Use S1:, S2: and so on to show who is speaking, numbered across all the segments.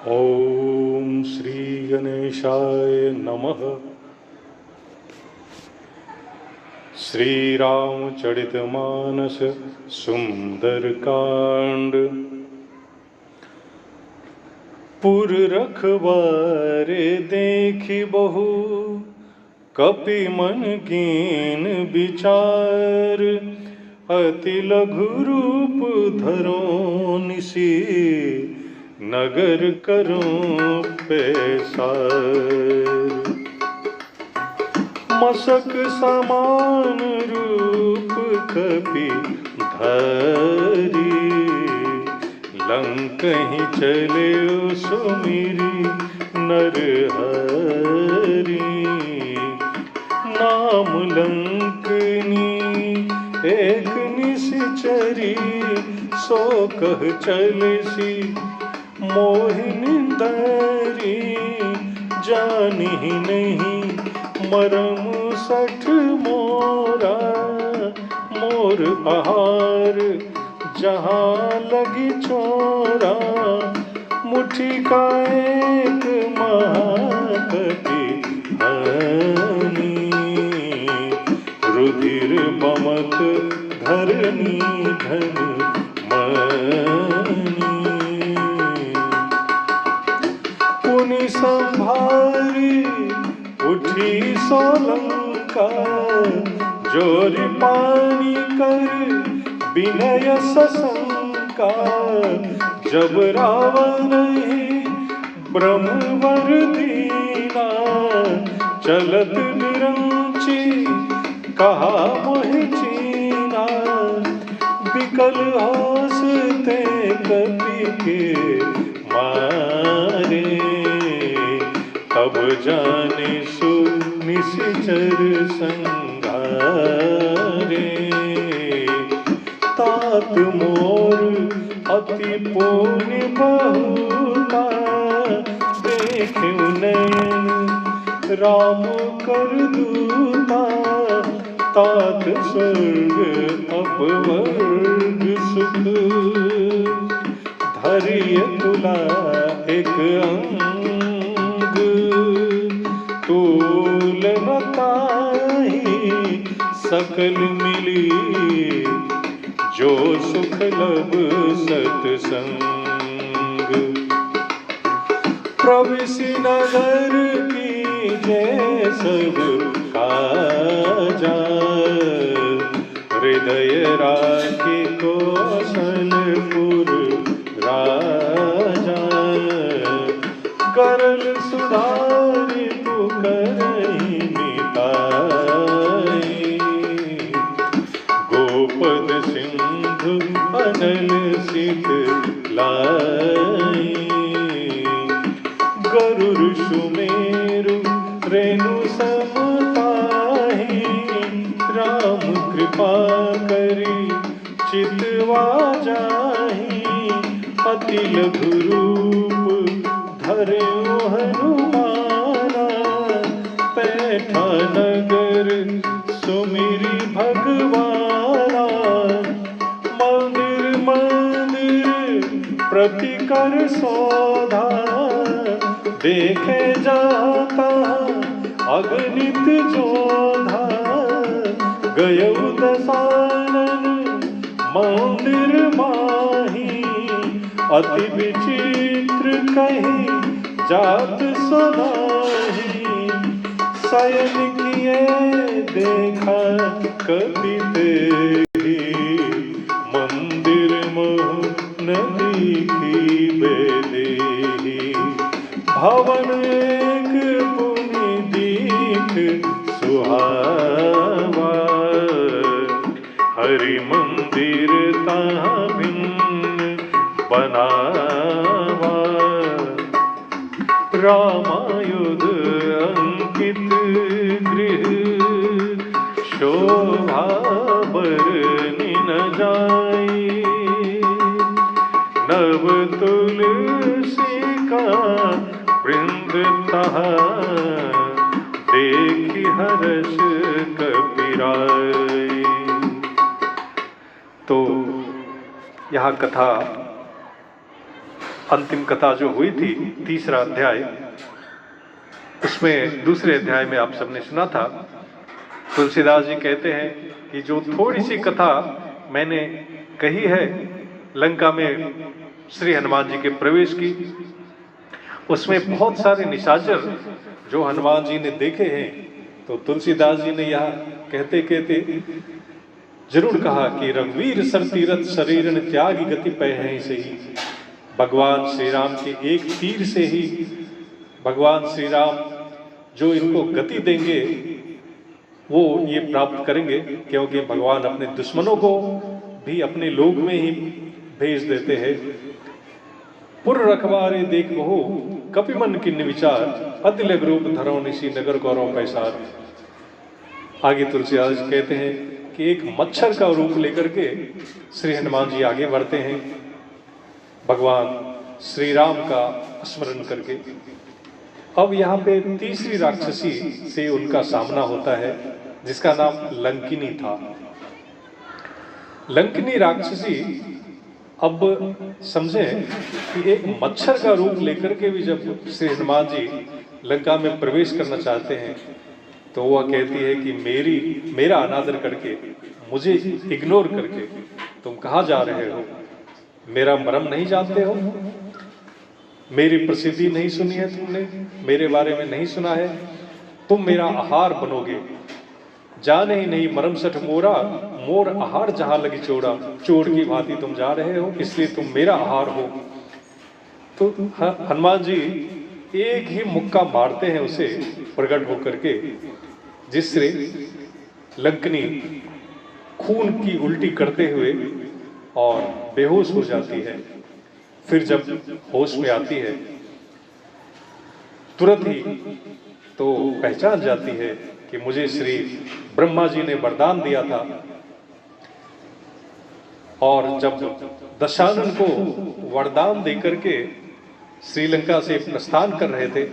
S1: ओम श्री गणेशाय नमः। श्री रामचरितमानस सुंदर कांड। पुर रखवारे देखी बहु, कपि मन कीन विचार। अति लघु रूप धरो निसी, नगर करूं पैसार। मसक समान रूप कपि धरी, लंकहि चले सुमिरी नर हरि। नाम लंकनी एक निश्चरी, सो कह चलसी मोहिनी दरी। जानी नहीं मरम सठ मोरा, मोर आहार जहाँ लगी चोरा। मुट्ठी का एक महाकपि हनी, रुधिर बमत धरनी धन मनी। पुनि संभारी उठी सोलंका, जोरि पानी कर विनय सशंका। जब रावण ब्रह्मवर दीना, चलत विरंची कहा मोहि चीना। विकल हंसते कपि के मारे, तब जाने सुनिश्चर संघारे। तात मोर अति पुण्य बहुता, देखियो नयन राम कर दूता। तात स्वर्ग अपवर्ग सुख, धरिय तुला एक अंग। तूल न ताहि सकल मिली, जो सुख लब सतसंग। प्रविशि नगर की जय सब काजा, हृदय राखी कौशलपुर राजा। करल सुधारि तु करहि मिताई, गोपद सिंधु अनल सित लाई। गरुड़ सुमेरु रेणु सम पाहि, राम कृपा करी चितवा जाहि। अति लघु रूप धर्यो हनुमाना, पैठा नगर सुमिरी भगवाना। मंदिर मंदिर प्रति कर सौधा, देखे जाता अगणित जोधा। गयउ दसानन मंदिर माही, अति विचित्र कही जात सुनाही। शयन किए देखा कपि तेहि, मंदिर मोह न देखी बेदेहि। भवन एक पुनि दीख सुहावा, हरि मंदिर तहाँ भिन्न बनावा। रामायुध अंकित गृह, शोभा बरनि न जाई। नव तुलसी का वृंद तहाँ, देखि हर्ष कपिराई। तो यह कथा अंतिम कथा जो हुई थी, तीसरा अध्याय, उसमें दूसरे अध्याय में आप सबने सुना था, तुलसीदास जी कहते हैं कि जो थोड़ी सी कथा मैंने कही है लंका में श्री हनुमान जी के प्रवेश की, उसमें बहुत सारे निशाचर जो हनुमान जी ने देखे हैं, तो तुलसीदास जी ने यहाँ कहते कहते जरूर कहा कि रघुवीर सर तीरथ शरीर त्यागी गति पै हैं से ही। भगवान श्री राम के एक तीर से ही भगवान श्री राम जो इनको गति देंगे वो ये प्राप्त करेंगे, क्योंकि भगवान अपने दुश्मनों को भी अपने लोक में ही भेज देते हैं। पुर रखवारे देख बहु कपिमन की विचार, अतिलग रूप धरो निशी नगर गौरव पैसार। आगे तुलसीदास कहते हैं कि एक मच्छर का रूप लेकर के श्री हनुमान जी आगे बढ़ते हैं, भगवान श्री राम का स्मरण करके। अब यहाँ पे तीसरी राक्षसी से उनका सामना होता है, जिसका नाम लंकिनी था। लंकिनी राक्षसी, अब समझें कि एक मच्छर का रूप लेकर के भी जब श्री हनुमान जी लंका में प्रवेश करना चाहते हैं, तो वह कहती है कि मेरा अनादर करके, मुझे इग्नोर करके तुम कहाँ जा रहे हो? मेरा मरम नहीं जानते हो? मेरी प्रसिद्धि नहीं सुनी है तुमने? मेरे बारे में नहीं सुना है? तुम मेरा आहार बनोगे। जाने ही नहीं मरम सठ मोरा, मोर आहार जहां लगी चोरा। चोर की भांति तुम जा रहे हो, इसलिए तुम मेरा आहार हो। तो हनुमान जी एक ही मुक्का मारते हैं उसे प्रकट होकर के, जिससे लंकनी खून की उल्टी करते हुए और बेहोश हो जाती है। फिर जब होश में आती है तुरंत ही तो पहचान जाती है कि मुझे श्री ब्रह्मा जी ने वरदान दिया था, और जब दशानन को वरदान देकर के श्रीलंका से प्रस्थान कर रहे थे,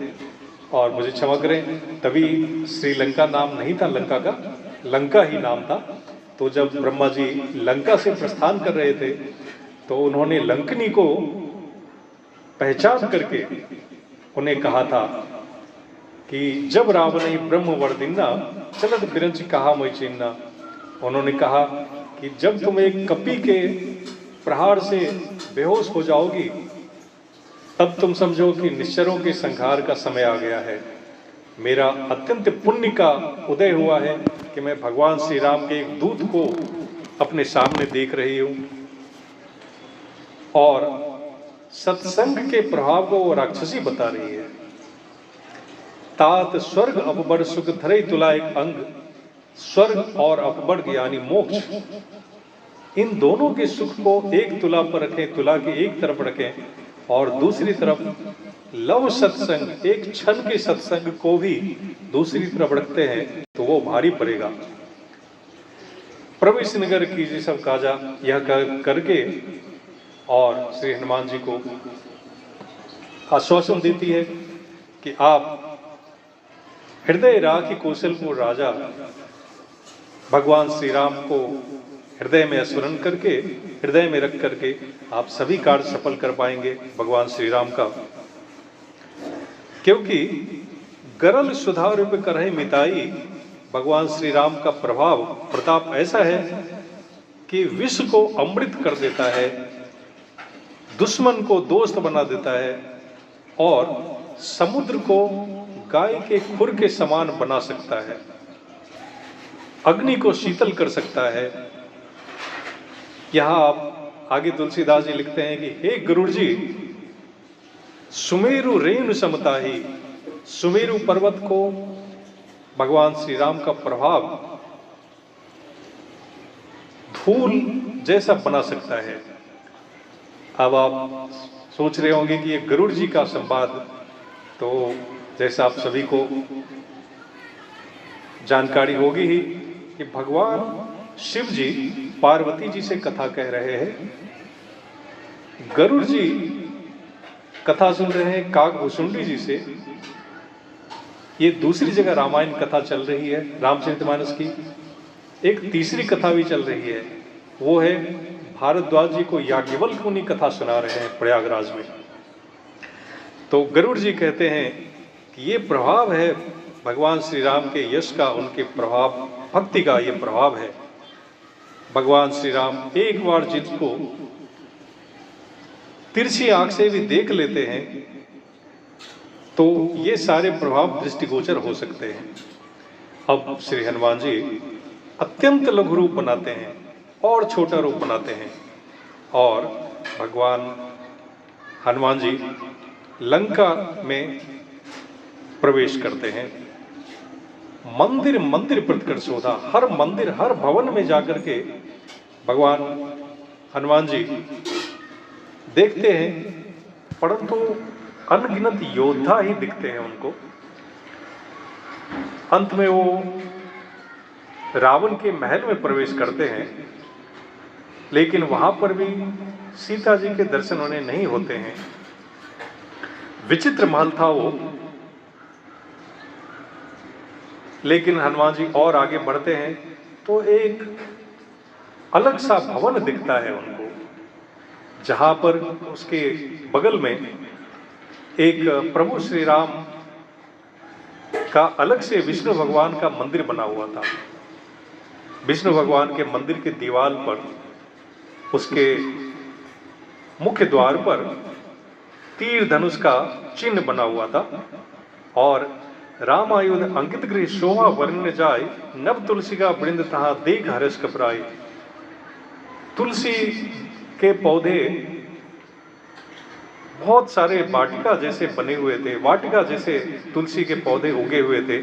S1: और मुझे क्षमा करें तभी श्रीलंका नाम नहीं था लंका का, लंका ही नाम था। तो जब ब्रह्मा जी लंका से प्रस्थान कर रहे थे, तो उन्होंने लंकनी को पहचान करके उन्हें कहा था कि जब रावण ही ब्रह्म वर्दिन्ना चलत बिरंच कहा मैं चिन्ना। उन्होंने कहा कि जब तुम एक कपी के प्रहार से बेहोश हो जाओगी, तब तुम समझो कि निश्चरों के संहार का समय आ गया है। मेरा अत्यंत पुण्य का उदय हुआ है कि मैं भगवान श्री राम के एक दूत को अपने सामने देख रही हूँ, और सत्संग के प्रभाव को वो राक्षसी बता रही है। तात स्वर्ग अपबड़ सुख धरे तुला एक अंग। स्वर्ग और अपबड़ यानी मोक्ष, इन दोनों के सुख को एक तुला पर रखें, तुला के एक तरफ रखें, और दूसरी तरफ लव सत्संग, एक क्षण के सत्संग को भी दूसरी तरफ रखते हैं तो वो भारी पड़ेगा। प्रवेश नगर कीजिए सब काजा, यह करके और श्री हनुमान जी को आश्वासन देती है कि आप हृदय राखी कौशलपुर राजा, भगवान श्री राम को हृदय में स्मरण करके, हृदय में रख करके आप सभी कार्य सफल कर पाएंगे भगवान श्री राम का। क्योंकि गरल सुधा रूप करहि मिताई, भगवान श्री राम का प्रभाव प्रताप ऐसा है कि विष को अमृत कर देता है, दुश्मन को दोस्त बना देता है, और समुद्र को गाय के खुर के समान बना सकता है, अग्नि को शीतल कर सकता है। यहाँ आप आगे तुलसीदास जी लिखते हैं कि हे गुरु जी, सुमेरु रेणु समताही, सुमेरु पर्वत को भगवान श्री राम का प्रभाव धूल जैसा बना सकता है। अब आप सोच रहे होंगे कि ये गरुड़ जी का संवाद, तो जैसा आप सभी को जानकारी होगी ही कि भगवान शिव जी पार्वती जी से कथा कह रहे हैं, गरुड़ जी कथा सुन रहे हैं काकभूषुंडी जी से। ये दूसरी जगह रामायण कथा चल रही है, रामचरितमानस की। एक तीसरी कथा भी चल रही है, वो है भारद्वाज जी को याज्ञवल्क्य मुनि कथा सुना रहे हैं प्रयागराज में। तो गरुड़ जी कहते हैं कि ये प्रभाव है भगवान श्री राम के यश का, उनके प्रभाव, भक्ति का ये प्रभाव है। भगवान श्री राम एक बार जिसको तिरछी आंख से भी देख लेते हैं तो ये सारे प्रभाव दृष्टिगोचर हो सकते हैं। अब श्री हनुमान जी अत्यंत लघु रूप बनाते हैं और छोटा रूप बनाते हैं और भगवान हनुमान जी लंका में प्रवेश करते हैं। मंदिर मंदिर प्रतिकर शोधा, हर मंदिर हर भवन में जाकर के भगवान हनुमान जी देखते हैं, परंतु अनगिनत योद्धा ही दिखते हैं उनको। अंत में वो रावण के महल में प्रवेश करते हैं, लेकिन वहां पर भी सीता जी के दर्शन उन्हें नहीं होते हैं। विचित्र महल था वो, लेकिन हनुमान जी और आगे बढ़ते हैं तो एक अलग सा भवन दिखता है उनको, जहां पर उसके बगल में एक प्रभु श्री राम का अलग से विष्णु भगवान का मंदिर बना हुआ था। विष्णु भगवान के मंदिर के दीवार पर, उसके मुख्य द्वार पर तीर धनुष का चिन्ह बना हुआ था और राम आयुध अंकित गृह शोभा वर्ण जाय, नव तुलसी का वृंद तहा देख हर्ष कपराय। तुलसी के पौधे बहुत सारे वाटिका जैसे बने हुए थे, वाटिका जैसे तुलसी के पौधे उगे हुए थे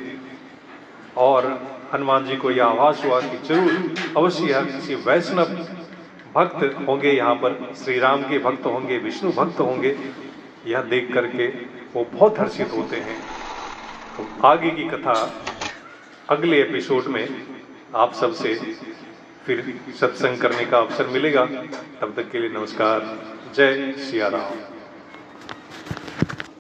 S1: और हनुमान जी को यह आभास हुआ कि जरूर अवश्य यह किसी वैष्णव भक्त होंगे, यहाँ पर श्री राम के भक्त होंगे, विष्णु भक्त होंगे। यह देख करके वो बहुत हर्षित होते हैं। तो आगे की कथा अगले एपिसोड में आप सबसे फिर सत्संग करने का अवसर मिलेगा। तब तक के लिए नमस्कार। जय सिया राम।